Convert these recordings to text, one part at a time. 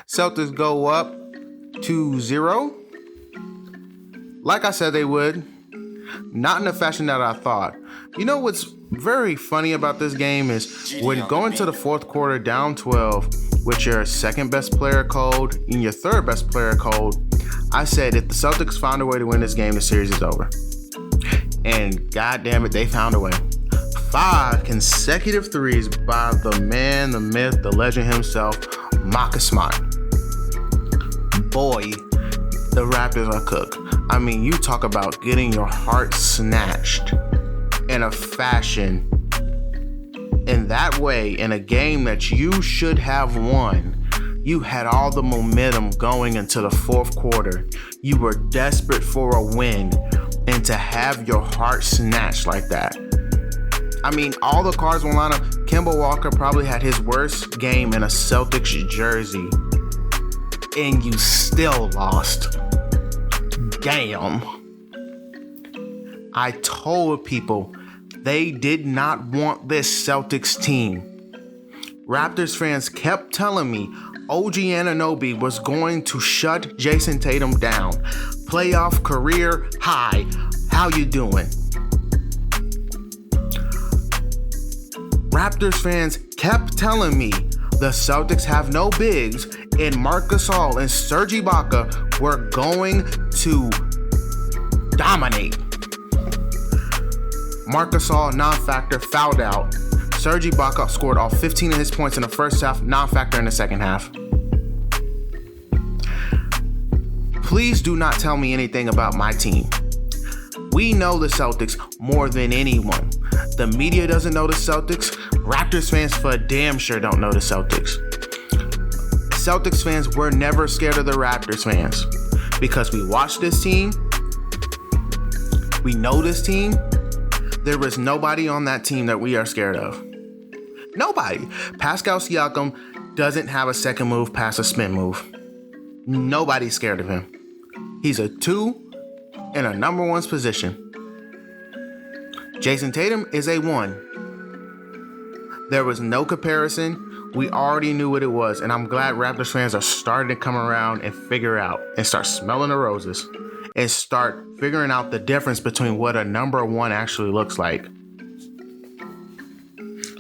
Celtics go up 2-0. Like I said they would. Not in the fashion that I thought. You know what's very funny about this game is when going to the fourth quarter down 12 with your second best player cold and your third best player cold, I said if the Celtics found a way to win this game, the series is over. And god damn it, they found a way. 5 consecutive threes by the man, the myth, the legend himself, Marcus Smart. Boy, the Raptors are cooked. I mean, you talk about getting your heart snatched in a fashion, in that way, in a game that you should have won. You had all the momentum going into the fourth quarter. You were desperate for a win, and to have your heart snatched like that. I mean, all the cards will line up. Kemba Walker probably had his worst game in a Celtics jersey, and you still lost. Damn. I told people they did not want this Celtics team. Raptors fans kept telling me OG Anunoby was going to shut Jason Tatum down. Playoff career high. How you doing? Raptors fans kept telling me the Celtics have no bigs and Marc Gasol and Serge Ibaka were going to dominate. Marc Gasol, non-factor, fouled out. Serge Ibaka scored all 15 of his points in the first half, non-factor in the second half. Please do not tell me anything about my team. We know the Celtics more than anyone. The media doesn't know the Celtics. Raptors fans for damn sure don't know the Celtics. Celtics fans were never scared of the Raptors fans because we watched this team. We know this team. There was nobody on that team that we are scared of. Nobody. Pascal Siakam doesn't have a second move past a spin move. Nobody's scared of him. He's a 2 in a number 1's position. Jason Tatum is a 1. There was no comparison. We already knew what it was, and I'm glad Raptors fans are starting to come around and figure out and start smelling the roses and start figuring out the difference between what a number 1 actually looks like.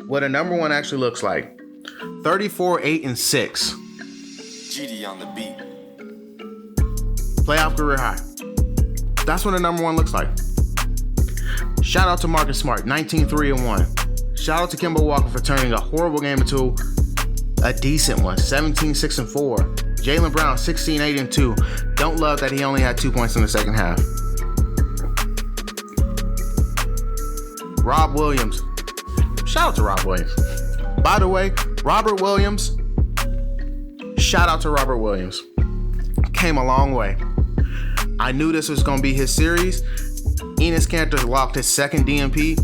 What a number 1 actually looks like. 34, 8, and 6. GD on the beat. Playoff career high. That's what a number 1 looks like. Shout out to Marcus Smart, 19, 3, and 1. Shout out to Kemba Walker for turning a horrible game into a decent one, 17, 6, and 4. Jaylen Brown, 16, 8, and 2. Don't love that he only had 2 points in the second half. Rob Williams. Shout out to Rob Williams. By the way, Robert Williams. Shout out to Robert Williams. Came a long way. I knew this was going to be his series. Enes Kanter locked his second DNP.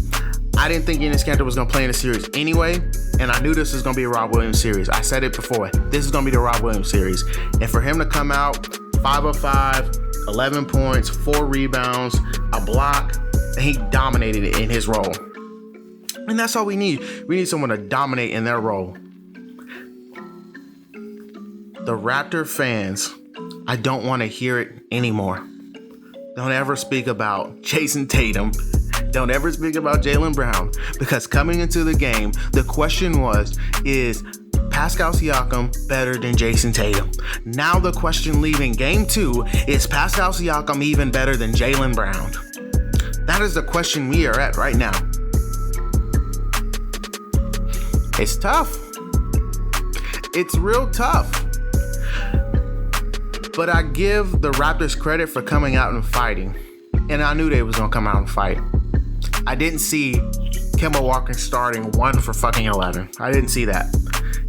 I didn't think Enes Kanter was going to play in the series anyway, and I knew this was going to be a Rob Williams series. I said it before. This is going to be the Rob Williams series. And for him to come out 5 of 5, 11 points, 4 rebounds, a block, and he dominated it in his role. And that's all we need. We need someone to dominate in their role. The Raptor fans, I don't want to hear it anymore. Don't ever speak about Jason Tatum. Don't ever speak about Jaylen Brown. Because coming into the game, the question was, is Pascal Siakam better than Jason Tatum? Now the question leaving game 2, is Pascal Siakam even better than Jaylen Brown? That is the question we are at right now. It's tough. It's real tough. But I give the Raptors credit for coming out and fighting. And I knew they was going to come out and fight. I didn't see Kemba Walker starting 1 for fucking 11. I didn't see that.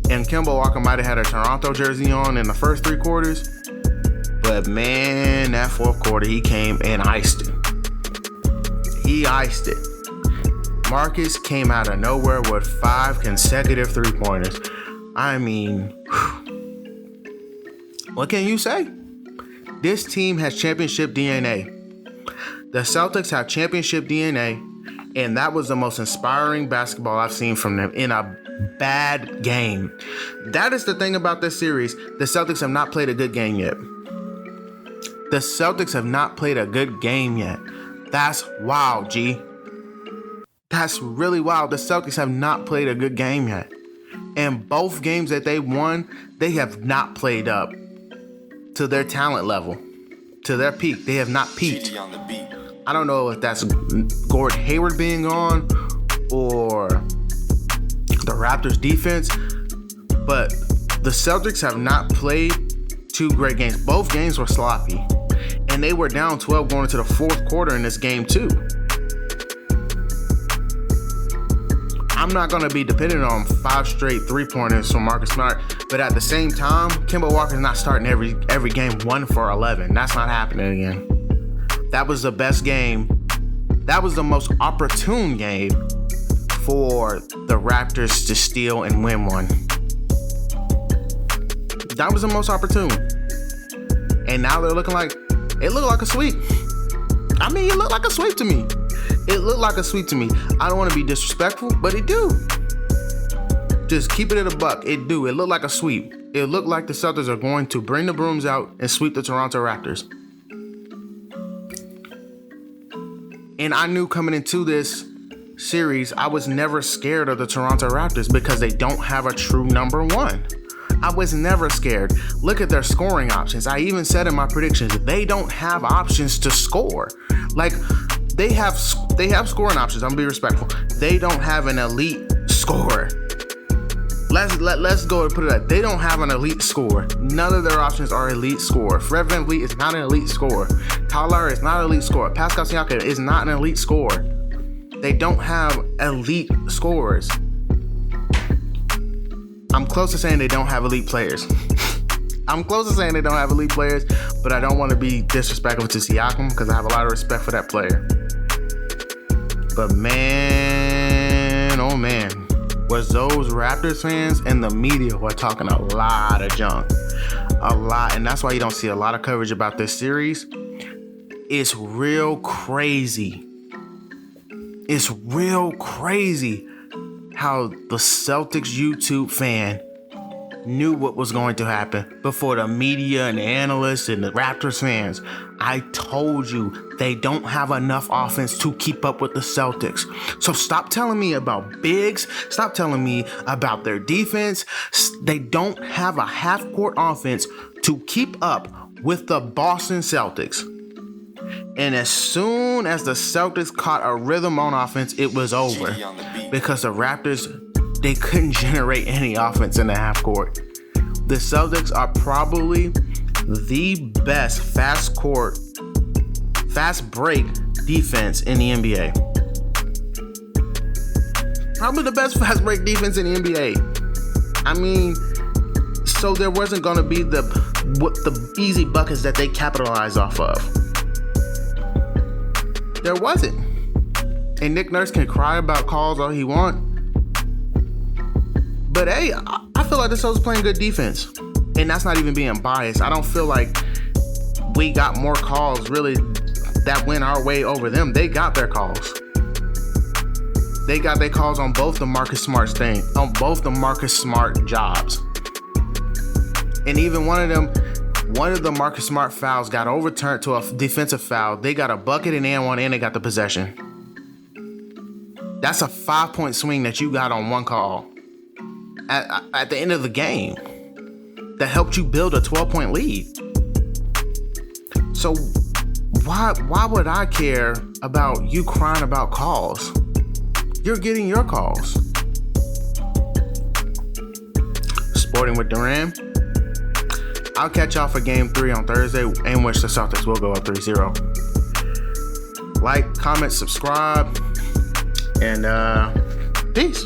And Kemba Walker might have had a Toronto jersey on in the first 3 quarters. But man, that fourth quarter, he came and iced it. He iced it. Marcus came out of nowhere with 5 consecutive 3-pointers. I mean, what can you say? This team has championship DNA. The Celtics have championship DNA, and that was the most inspiring basketball I've seen from them in a bad game. That is the thing about this series. The Celtics have not played a good game yet. The Celtics have not played a good game yet. That's wild, G. That's really wild. The Celtics have not played a good game yet. And both games that they won, they have not played up to their talent level, to their peak. They have not peaked. GD on the beat. I don't know if that's Gordon Hayward being on or the Raptors defense, but the Celtics have not played two great games. Both games were sloppy, and they were down 12 going into the fourth quarter in this game too. I'm not going to be dependent on 5 straight three-pointers from Marcus Smart, but at the same time, Kemba Walker's not starting every game 1 for 11. That's not happening again. That was the best game. That was the most opportune game for the Raptors to steal and win one. That was the most opportune. And now they're looking like, it looked like a sweep. I mean, it looked like a sweep to me. It looked like a sweep to me. I don't want to be disrespectful, but it do. Just keep it at a buck. It do. It looked like a sweep. It looked like the Celtics are going to bring the brooms out and sweep the Toronto Raptors. And I knew coming into this series, I was never scared of the Toronto Raptors because they don't have a true number one. I was never scared. Look at their scoring options. I even said in my predictions, they don't have options to score. Like, they have scoring options. I'm gonna be respectful. They don't have an elite scorer. Let's go and put it that. They don't have an elite scorer. None of their options are elite scorer. Fred VanVleet is not an elite scorer. Tyler is not an elite scorer. Pascal Siakam is not an elite scorer. They don't have elite scorers. I'm close to saying they don't have elite players. I'm close to saying they don't have elite players, but I don't want to be disrespectful to Siakam because I have a lot of respect for that player. But man, oh man, was those Raptors fans and the media were talking a lot of junk. A lot, and that's why you don't see a lot of coverage about this series. It's real crazy. It's real crazy how the Celtics YouTube fan knew what was going to happen before the media and the analysts and the Raptors fans. I told you they don't have enough offense to keep up with the Celtics. So stop telling me about bigs. Stop telling me about their defense. They don't have a half-court offense to keep up with the Boston Celtics. And as soon as the Celtics caught a rhythm on offense, it was over. Because the Raptors, they couldn't generate any offense in the half court. The Celtics are probably the best fast break defense in the NBA. Probably the best fast break defense in the NBA. I mean, so there wasn't going to be the easy buckets that they capitalized off of. There wasn't. And Nick Nurse can cry about calls all he wants. But hey, I feel like the Celtics playing good defense. And that's not even being biased. I don't feel like we got more calls really that went our way over them. They got their calls. They got their calls on both the Marcus Smart jobs. And even one of the Marcus Smart fouls got overturned to a defensive foul. They got a bucket and one, and they got the possession. That's a 5-point swing that you got on one call at the end of the game that helped you build a 12-point lead. So why would I care about you crying about calls? You're getting your calls. Sporting with Duran. I'll catch y'all for game 3 on Thursday, in which the Celtics will go up 3-0. Like, comment, subscribe, and peace.